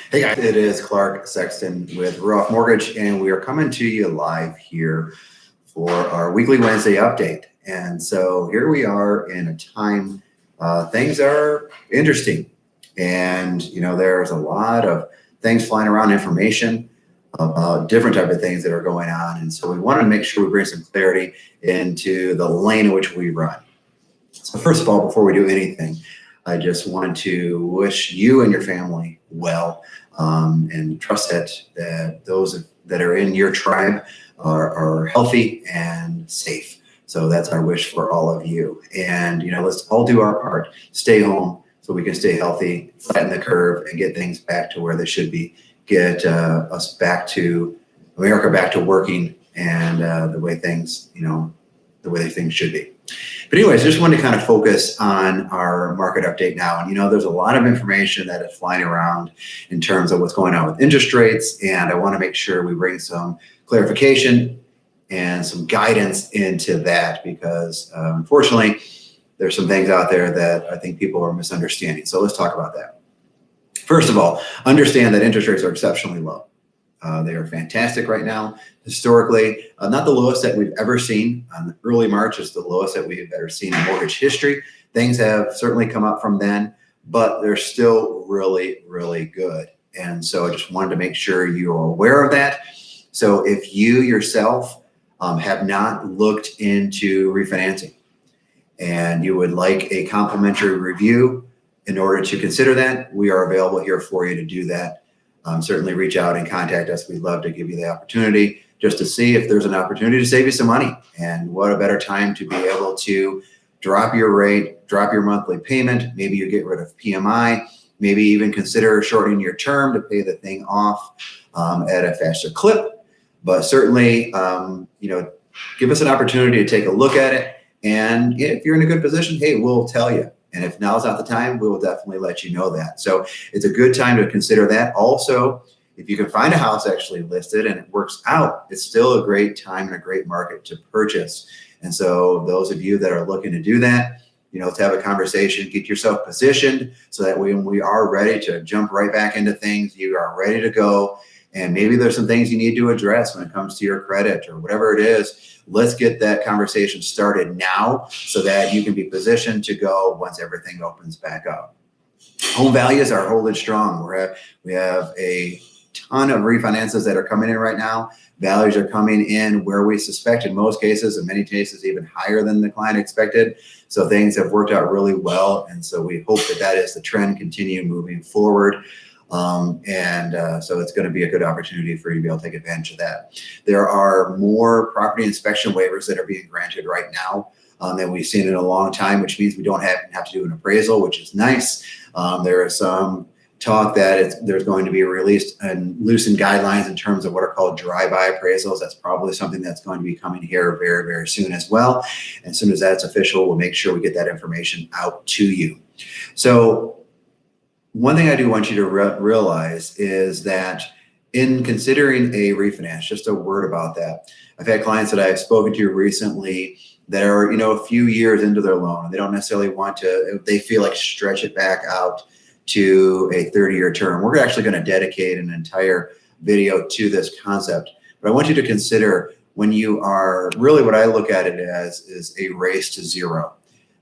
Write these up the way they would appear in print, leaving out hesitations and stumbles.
Hey guys, it is Clark Sexton with Ruoff Mortgage, and we are coming to you live here for our weekly Wednesday update. And so here we are in a time things are interesting, and there's a lot of things flying around, information about different type of things that are going on, and so we want to make sure we bring some clarity into the lane in which we run. So first of all, before we do anything, I just wanted to wish you and your family well, and trust that those that are in your tribe are healthy and safe. So that's our wish for all of you. And let's all do our part. Stay home so we can stay healthy, flatten the curve, and get things back to where they should be. Get us back to America, back to working, and the way things should be. But anyways, just wanted to kind of focus on our market update now. And there's a lot of information that is flying around in terms of what's going on with interest rates. And I want to make sure we bring some clarification and some guidance into that because unfortunately, there's some things out there that I think people are misunderstanding. So let's talk about that. First of all, understand that interest rates are exceptionally low. They are fantastic right now. Historically, not the lowest that we've ever seen. Early March is the lowest that we've ever seen in mortgage history. Things have certainly come up from then, but they're still really, really good. And so I just wanted to make sure you're aware of that. So if you yourself have not looked into refinancing and you would like a complimentary review in order to consider that, we are available here for you to do that. Certainly reach out and contact us. We'd love to give you the opportunity just to see if there's an opportunity to save you some money. And what a better time to be able to drop your rate, drop your monthly payment. Maybe you get rid of PMI, maybe even consider shortening your term to pay the thing off at a faster clip. But certainly, give us an opportunity to take a look at it. And if you're in a good position, hey, we'll tell you. And if now's not the time, we will definitely let you know that. So it's a good time to consider that. Also, if you can find a house actually listed and it works out, it's still a great time and a great market to purchase. And so those of you that are looking to do that, to have a conversation, get yourself positioned so that when we are ready to jump right back into things, you are ready to go. And maybe there's some things you need to address when it comes to your credit or whatever it is. Let's get that conversation started now so that you can be positioned to go once everything opens back up. Home values are holding strong. We have a ton of refinances that are coming in right now. Values are coming in where we suspect in most cases, in many cases, even higher than the client expected. So things have worked out really well. And so we hope that is the trend continue moving forward. So it's going to be a good opportunity for you to be able to take advantage of that. There are more property inspection waivers that are being granted right now than we've seen in a long time, which means we don't have to do an appraisal, which is nice. There is some talk that there's going to be released and loosened guidelines in terms of what are called drive-by appraisals. That's probably something that's going to be coming here very, very soon as well. And as soon as that's official, we'll make sure we get that information out to you. So one thing I do want you to realize is that in considering a refinance, just a word about that. I've had clients that I've spoken to recently that are, a few years into their loan and they don't necessarily want to, they feel like stretch it back out to a 30-year term. We're actually going to dedicate an entire video to this concept. But I want you to consider when you are really what I look at it as is a race to zero.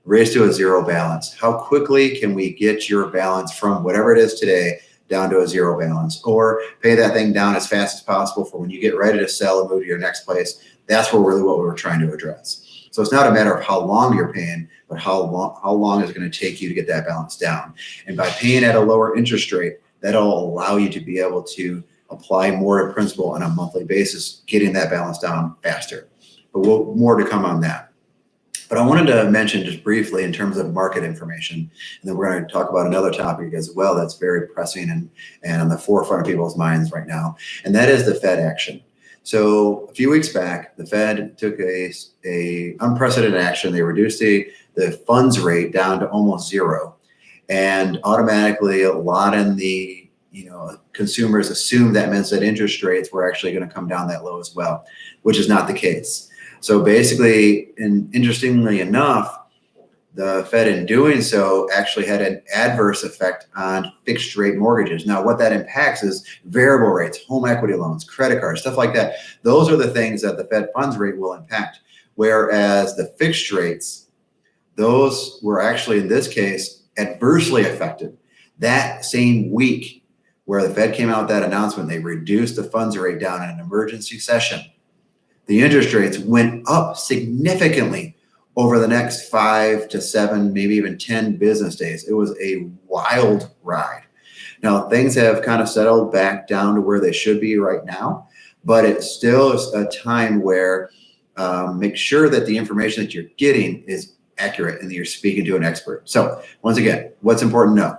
Race to a zero balance. How quickly can we get your balance from whatever it is today down to a zero balance, or pay that thing down as fast as possible for when you get ready to sell and move to your next place? That's what we were trying to address. So it's not a matter of how long you're paying, but how long is it going to take you to get that balance down. And by paying at a lower interest rate, that'll allow you to be able to apply more principal on a monthly basis, getting that balance down faster. But more to come on that. But I wanted to mention just briefly in terms of market information, and then we're going to talk about another topic as well that's very pressing and on the forefront of people's minds right now, and that is the Fed action. So a few weeks back, the Fed took a unprecedented action. They reduced the funds rate down to almost zero, and automatically a lot in the consumers assumed that meant that interest rates were actually going to come down that low as well, which is not the case. So basically, and interestingly enough, the Fed in doing so actually had an adverse effect on fixed rate mortgages. Now, what that impacts is variable rates, home equity loans, credit cards, stuff like that. Those are the things that the Fed funds rate will impact. Whereas the fixed rates, those were actually, in this case, adversely affected. That same week where the Fed came out with that announcement, they reduced the funds rate down in an emergency session. The interest rates went up significantly over the next 5 to 7, maybe even 10 business days. It was a wild ride. Now, things have kind of settled back down to where they should be right now, but it's still a time where make sure that the information that you're getting is accurate and that you're speaking to an expert. So once again, what's important to know?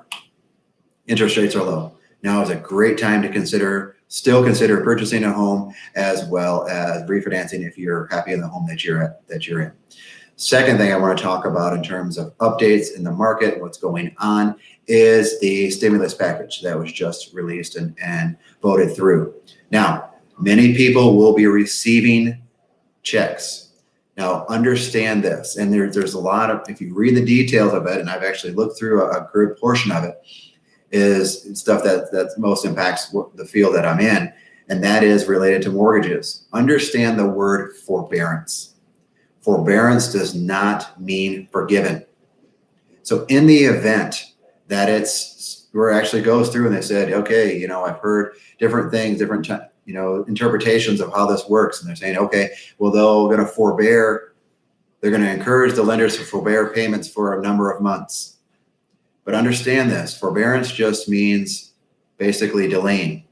Interest rates are low. Now is a great time to still consider purchasing a home as well as refinancing if you're happy in the home that you're in. Second thing I want to talk about in terms of updates in the market, what's going on, is the stimulus package that was just released and voted through. Now, many people will be receiving checks. Now, understand this, and there's a lot of, if you read the details of it, and I've actually looked through a good portion of it, is stuff that most impacts the field that I'm in, and that is related to mortgages. Understand the word forbearance. Forbearance does not mean forgiven. So in the event that where it actually goes through and they said, okay, I've heard different things, different interpretations of how this works, and they're saying, okay, well, they're going to forbear. They're going to encourage the lenders to forbear payments for a number of months. But understand this, forbearance just means basically delaying.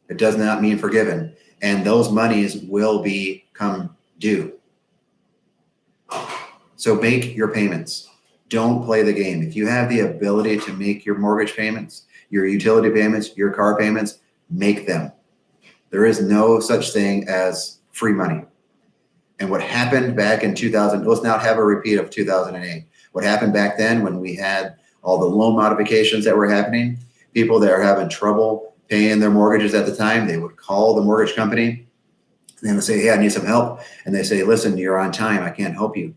It does not mean forgiven. And those monies will become due. So make your payments. Don't play the game. If you have the ability to make your mortgage payments, your utility payments, your car payments, make them. There is no such thing as free money. And what happened back in 2000, let's not have a repeat of 2008. What happened back then when we had all the loan modifications that were happening, people that are having trouble paying their mortgages at the time, they would call the mortgage company and they would say, hey, I need some help. And they say, listen, you're on time. I can't help you.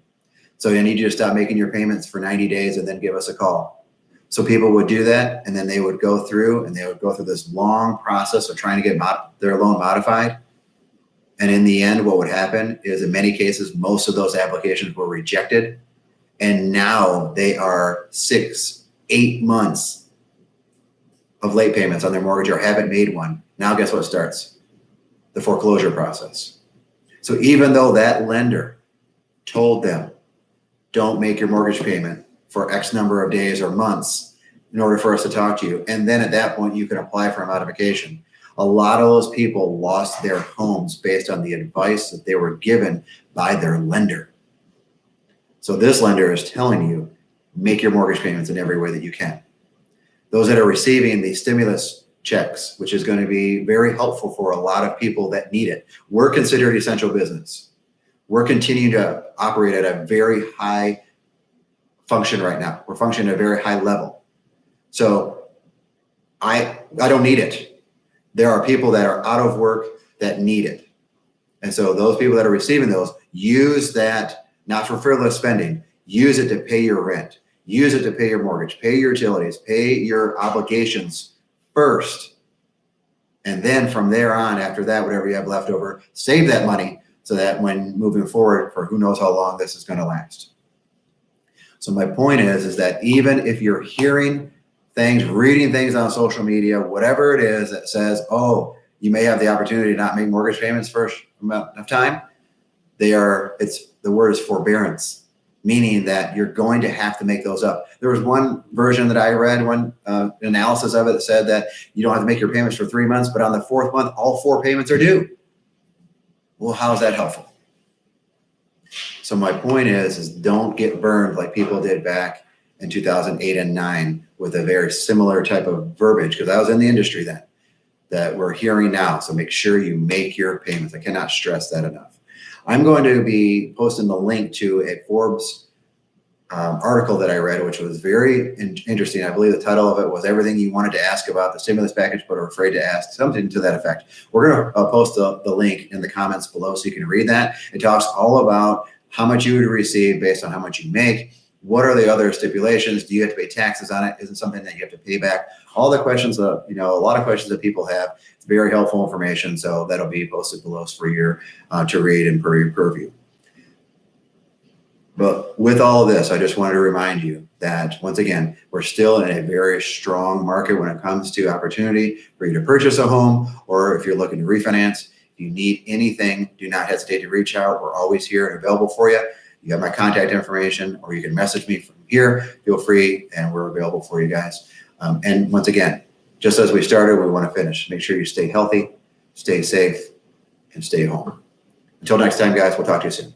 So I need you to stop making your payments for 90 days and then give us a call. So people would do that, and then they would go through this long process of trying to get their loan modified. And in the end, what would happen is in many cases, most of those applications were rejected. And now they are 6-8 months of late payments on their mortgage or haven't made one. Now guess what starts? The foreclosure process. So even though that lender told them, don't make your mortgage payment for X number of days or months in order for us to talk to you, and then at that point you can apply for a modification. A lot of those people lost their homes based on the advice that they were given by their lender. So this lender is telling you, make your mortgage payments in every way that you can. Those that are receiving the stimulus checks, which is going to be very helpful for a lot of people that need it. We're considered essential business. We're continuing to operate at a very high function right now. We're functioning at a very high level. So I don't need it. There are people that are out of work that need it. And so those people that are receiving those, use that not for frivolous spending, use it to pay your rent, use it to pay your mortgage, pay your utilities, pay your obligations first. And then from there on, after that, whatever you have left over, save that money so that when moving forward for who knows how long this is going to last. So my point is that even if you're hearing things, reading things on social media, whatever it is that says, oh, you may have the opportunity to not make mortgage payments for a amount of time, the word is forbearance, meaning that you're going to have to make those up. There was one version that I read, one analysis of it that said that you don't have to make your payments for 3 months, but on the 4th month, all 4 payments are due. Well, how is that helpful? So my point is don't get burned like people did back in 2008 and 9 with a very similar type of verbiage, because I was in the industry then, that we're hearing now. So make sure you make your payments. I cannot stress that enough. I'm going to be posting the link to a Forbes article that I read, which was very interesting. I believe the title of it was Everything You Wanted to Ask About the Stimulus Package But Are Afraid to Ask, something to that effect. We're going to post the link in the comments below so you can read that. It talks all about how much you would receive based on how much you make, What are the other stipulations? Do you have to pay taxes on it? Is it something that you have to pay back? All the questions, a lot of questions that people have. It's very helpful information. So that'll be posted below for you to read and purview. But with all of this, I just wanted to remind you that, once again, we're still in a very strong market when it comes to opportunity for you to purchase a home, or if you're looking to refinance. If you need anything, do not hesitate to reach out. We're always here and available for you. You have my contact information, or you can message me from here. Feel free, and we're available for you guys. And once again, just as we started, we want to finish. Make sure you stay healthy, stay safe, and stay home. Until next time, guys, we'll talk to you soon.